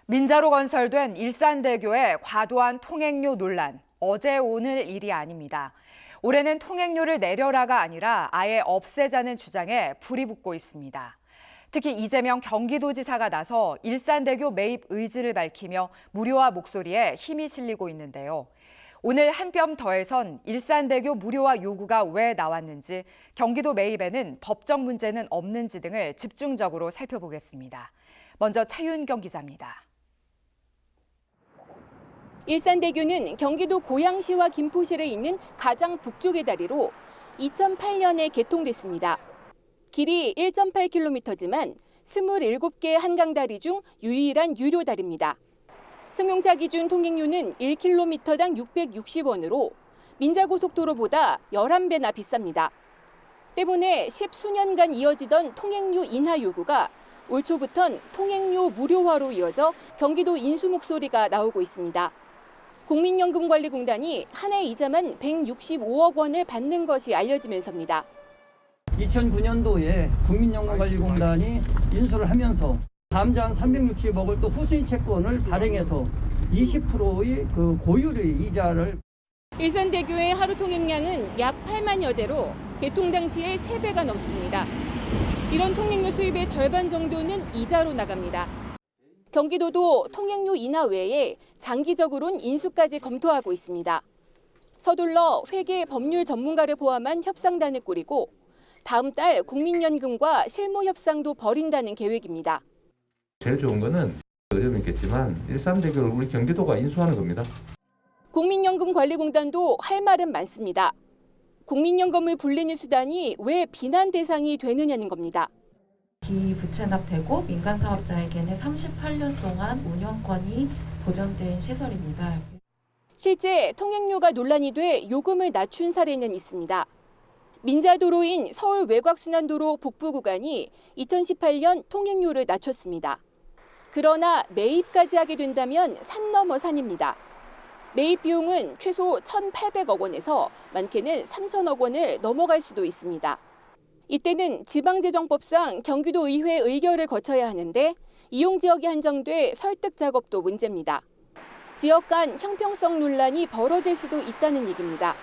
민자로 건설된 일산대교의 과도한 통행료 논란. 어제 오늘 일이 아닙니다. 올해는 통행료를 내려라가 아니라 아예 없애자는 주장에 불이 붙고 있습니다. 특히 이재명 경기도지사가 나서 일산대교 매입 의지를 밝히며 무료화 목소리에 힘이 실리고 있는데요. 오늘 한 뼘 더해선 일산대교 무료화 요구가 왜 나왔는지, 경기도 매입에는 법적 문제는 없는지 등을 집중적으로 살펴보겠습니다. 먼저 차윤경 기자입니다. 일산대교는 경기도 고양시와 김포시를 잇는 가장 북쪽의 다리로 2008년에 개통됐습니다. 길이 1.8km지만 27개 한강다리 중 유일한 유료 다리입니다. 승용차 기준 통행료는 1km당 660원으로 민자고속도로보다 11배나 비쌉니다. 때문에 10수년간 이어지던 통행료 인하 요구가 올 초부턴 통행료 무료화로 이어져 경기도 인수 목소리가 나오고 있습니다. 국민연금관리공단이 한 해 이자만 165억 원을 받는 것이 알려지면서입니다. 2009년도에 국민연금관리공단이 인수를 하면서 다음자 한 360억을 또 후순위 채권을 발행해서 20%의 그 고율의 이자를. 일산대교의 하루 통행량은 약 8만여 대로 개통 당시의 3배가 넘습니다. 이런 통행료 수입의 절반 정도는 이자로 나갑니다. 경기도도 통행료 인하 외에 장기적으로는 인수까지 검토하고 있습니다. 서둘러 회계 법률 전문가를 포함한 협상단을 꾸리고 다음 달 국민연금과 실무 협상도 벌인다는 계획입니다. 제일 좋은 거는 어려움이 있겠지만 일산대교를 우리 경기도가 인수하는 겁니다. 국민연금관리공단도 할 말은 많습니다. 국민연금을 불리는 수단이 왜 비난 대상이 되느냐는 겁니다. 비부채납되고 민간 사업자에게는 38년 동안 운영권이 보전된 시설입니다. 실제 통행료가 논란이 돼 요금을 낮춘 사례는 있습니다. 민자도로인 서울 외곽순환도로 북부 구간이 2018년 통행료를 낮췄습니다. 그러나 매입까지 하게 된다면 산 넘어 산입니다. 매입 비용은 최소 1,800억 원에서 많게는 3,000억 원을 넘어갈 수도 있습니다. 이때는 지방재정법상 경기도 의회 의결을 거쳐야 하는데 이용 지역이 한정돼 설득 작업도 문제입니다. 지역 간 형평성 논란이 벌어질 수도 있다는 얘기입니다.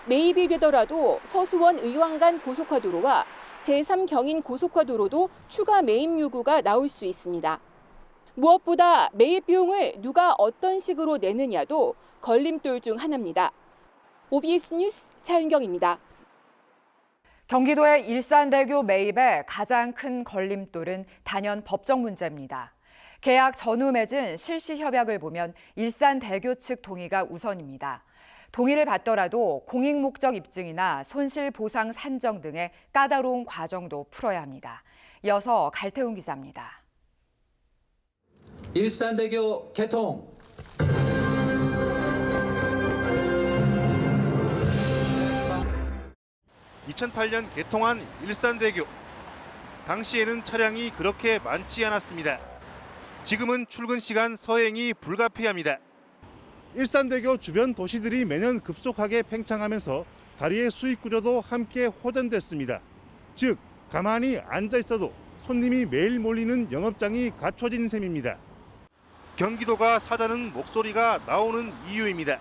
매입이 되더라도 서수원 의왕 간 고속화도로와 제3경인 고속화도로도 추가 매입 요구가 나올 수 있습니다. 무엇보다 매입 비용을 누가 어떤 식으로 내느냐도 걸림돌 중 하나입니다. OBS 뉴스 차윤경입니다. 경기도의 일산대교 매입의 가장 큰 걸림돌은 단연 법적 문제입니다. 계약 전후 맺은 실시 협약을 보면 일산대교 측 동의가 우선입니다. 동의를 받더라도 공익 목적 입증이나 손실 보상 산정 등의 까다로운 과정도 풀어야 합니다. 이어서 갈태훈 기자입니다. 일산대교 개통. 2008년 개통한 일산대교. 당시에는 차량이 그렇게 많지 않았습니다. 지금은 출근 시간 서행이 불가피합니다. 일산대교 주변 도시들이 매년 급속하게 팽창하면서 다리의 수익 구조도 함께 호전됐습니다. 즉, 가만히 앉아 있어도 손님이 매일 몰리는 영업장이 갖춰진 셈입니다. 경기도가 사자는 목소리가 나오는 이유입니다.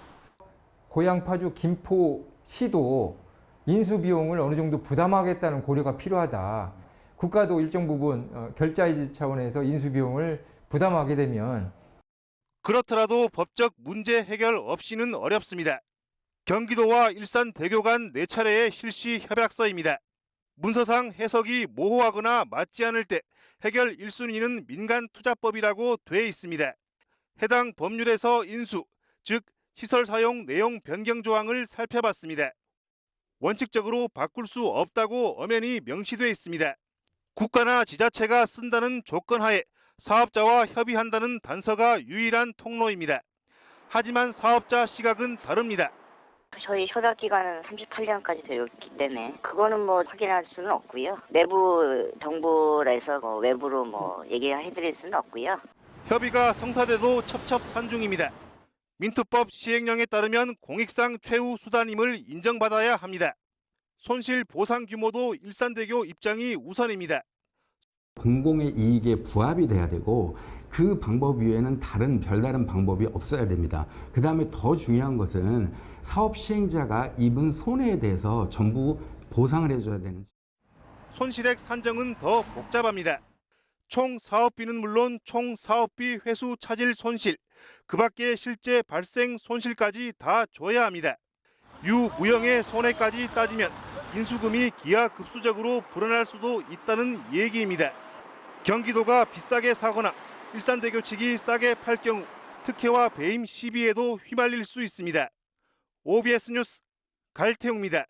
고향 파주 김포시도 인수 비용을 어느 정도 부담하겠다는 고려가 필요하다. 국가도 일정 부분 결자이지 차원에서 인수 비용을 부담하게 되면 그렇더라도 법적 문제 해결 없이는 어렵습니다. 경기도와 일산대교 간 4차례의 실시 협약서입니다. 문서상 해석이 모호하거나 맞지 않을 때 해결 1순위는 민간투자법이라고 돼 있습니다. 해당 법률에서 인수, 즉 시설 사용 내용 변경 조항을 살펴봤습니다. 원칙적으로 바꿀 수 없다고 엄연히 명시돼 있습니다. 국가나 지자체가 쓴다는 조건하에 사업자와 협의한다는 단서가 유일한 통로입니다. 하지만 사업자 시각은 다릅니다. 저희 협약 기간은 38년까지 되었기 때문에 그거는 확인할 수는 없고요. 내부 정보라서 외부로 얘기해드릴 수는 없고요. 협의가 성사돼도 첩첩산중입니다. 민투법 시행령에 따르면 공익상 최후 수단임을 인정받아야 합니다. 손실 보상 규모도 일산대교 입장이 우선입니다. 공공의 이익에 부합이 돼야 되고 그 방법 외에는 별다른 방법이 없어야 됩니다. 그다음에 더 중요한 것은 사업 시행자가 입은 손해에 대해서 전부 보상을 해줘야 되는. 손실액 산정은 더 복잡합니다. 총 사업비는 물론 총 사업비 회수 차질 손실, 그 밖에 실제 발생 손실까지 다 줘야 합니다. 유무형의 손해까지 따지면 인수금이 기하급수적으로 불어날 수도 있다는 얘기입니다. 경기도가 비싸게 사거나 일산대교 측이 싸게 팔 경우 특혜와 배임 시비에도 휘말릴 수 있습니다. OBS 뉴스 갈태웅입니다.